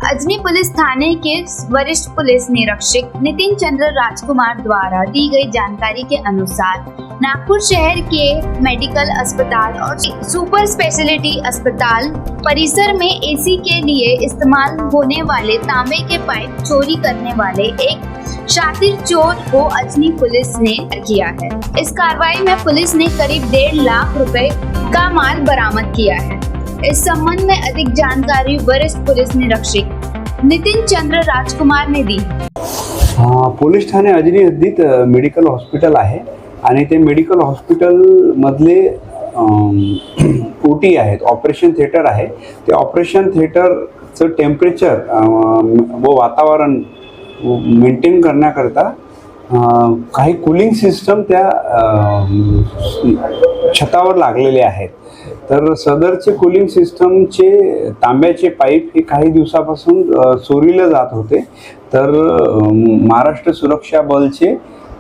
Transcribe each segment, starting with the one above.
Ajni police थाने के वरिष्ठ police निरीक्षक नितिन चंद्र राजकुमार द्वारा दी गई जानकारी के अनुसार नागपुर शहर के मेडिकल अस्पताल और सुपर स्पेशलिटी अस्पताल परिसर में एसी के लिए इस्तेमाल होने वाले तांबे के पाइप चोरी करने वाले एक शातिर चोर को अजनी पुलिस ने किया है। इस कार्रवाई में पुलिस ने करीब 1.5 लाख रुपए का माल बरामद किया है। इस संबंध में अधिक जानकारी वरिष्ठ पुलिस निरीक्षक नितिन चंद्र राजकुमार ने दी। पोलीस ठाणे अजनी हद्दीत मेडिकल हॉस्पिटल आहे आणि ते मेडिकल हॉस्पिटल मधले ओटी आहेत, ऑपरेशन थिएटर आहे। ते ऑपरेशन थिएटरचं टेम्परेचर व वातावरण मेंटेन करण्याकरता काही कूलिंग सिस्टम त्या छतावर लागलेले आहेत। तर सदरचे कूलिंग सिस्टमचे तांब्याचे पाईप हे काही दिवसापासून चोरीला जात होते। तर महाराष्ट्र सुरक्षा बलचे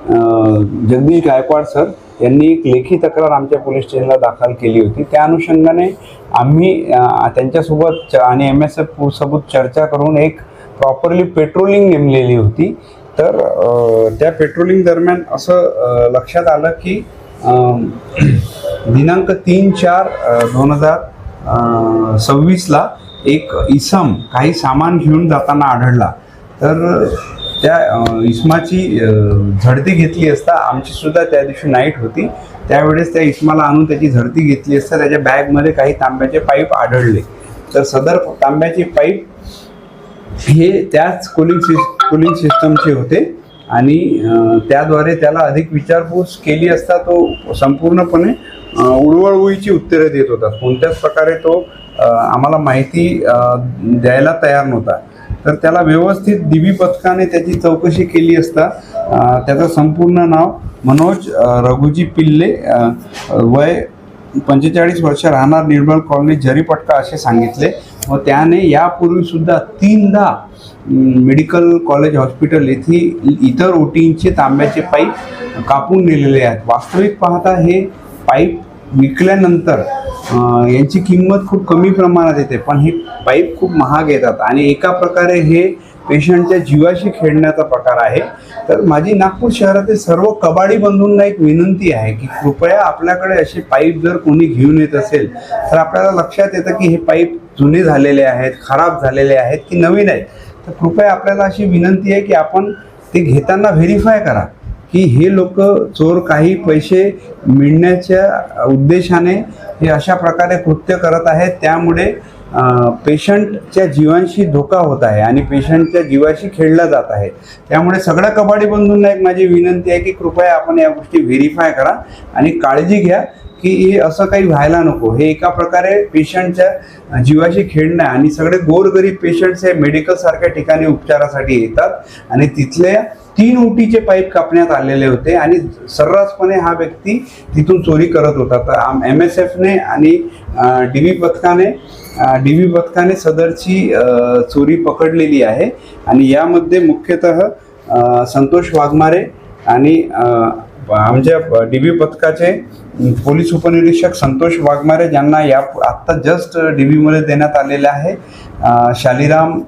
जगदीश गायकवाड सर यांनी एक लेखी तक्रार आमच्या पोलीस स्टेशनला दाखल केली होती। त्या अनुषंगाने आम्ही त्यांच्यासोबत आणि MSF सोबत चर्चा करून एक प्रॉपरली पेट्रोलिंग नेमलेली होती। तर त्या पेट्रोलिंग दरम्यान असं लक्षात आलं की दिनांक 3/4/2026 ला एक इसम काही सामान घेऊन जाताना आढळला। तर त्या इसमाची झडती घेतली असता आमची सुद्धा त्या दिवशी नाईट होती, त्यावेळेस त्या इसमाला आणून त्याची झडती घेतली असता त्याच्या बॅगमध्ये काही तांब्याचे पाईप आढळले। तर सदर तांब्याचे पाईप हे त्याच कूलिंग सिस्टमचे होते आणि त्याद्वारे त्याला अधिक विचारपूस केली असता तो संपूर्णपणे उडवळूळीची उत्तरे देत होता। कोणत्याच प्रकारे तो आम्हाला माहिती द्यायला तयार नव्हता। तर त्याला व्यवस्थित DB पथकाने त्याची चौकशी केली असता त्याचं संपूर्ण नाव मनोज रघुजी पिल्ले, वय 45 वर्ष, राहणार निर्मल कॉलनी झरीपटका असे सांगितले। व त्याने यापूर्वी सुद्धा 3दा मेडिकल कॉलेज हॉस्पिटल येथे इतर ओटींचे तांब्याचे पाईप कापून नेलेले आहेत। वास्तविक पाहता हे पाईप विकल्यानंतर यांची किंमत खूप कमी प्रमाणात येते, पण हे पाईप खूप महाग येतात आणि एका प्रकारे हे पेशंटच्या जीवाशी खेळण्याचा प्रकार आहे। तर माझी नागपूर शहरातील सर्व कबाडी बंधूंना एक विनंती आहे की कृपया आपल्याकडे असे पाईप जर कोणी घेऊन येत असेल तर आपल्याला लक्षात येतं की हे पाईप जुने झालेले आहेत, खराब झालेले आहेत की नवीन आहेत। तर कृपया आपल्याला अशी विनंती आहे की आपण ते घेताना व्हेरीफाय करा की हे लोक चोर काही पैसे मिळण्याच्या उद्देशाने हे अशा प्रकारे कृत्य करत आहेत। त्यामुळे पेशंटच्या जीवांशी धोका होत आहे आणि पेशंटच्या जीवाशी खेळला जात आहे। त्यामुळे सगळ्या कबाडी बंधूंना एक माझी विनंती आहे की कृपया आपण या गोष्टी व्हेरीफाय करा आणि काळजी घ्या की हे असं काही व्हायला नको। हे एका प्रकारे पेशंटच्या जीवाशी खेळणं आणि सगळे गोरगरीब पेशंट्स हे मेडिकल सारख्या ठिकाणी उपचारासाठी येतात आणि तिथल्या 3 ओटीचे पाईप कापण्यात आलेले होते आणि सर्रासपणे हा व्यक्ती तिथून चोरी करत होता। तर MSFने आणि DB पथकाने सदरची चोरी पकडलेली आहे आणि यामध्ये मुख्यतः संतोष वाघमारे आणि आमच्या DB पथकाचे पोलीस उपनिरीक्षक संतोष वाघमारे ज्यांना या आत्ता जस्ट DB मध्ये देण्यात आलेले आहे, शालिराम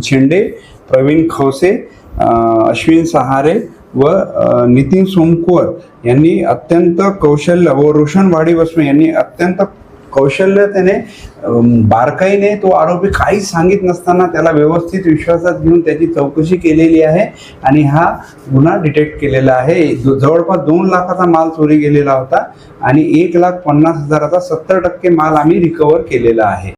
शिंदे, प्रवीण खवसे, अश्विन सहारे व नितीन सोमकुवर यांनी अत्यंत कौशल्य व रोशन वाडीवस्मे यांनी अत्यंत कौशल्याने बारकाईने तो आरोपी काहीच सांगित नसताना त्याला व्यवस्थित विश्वासात घेऊन त्याची चौकशी केलेली आहे आणि हा गुन्हा डिटेक्ट केलेला आहे। जवळपास 2 लाखाचा माल चोरी गेलेला होता आणि 1,50,000चा 70% माल आम्ही रिकवर केलेला आहे।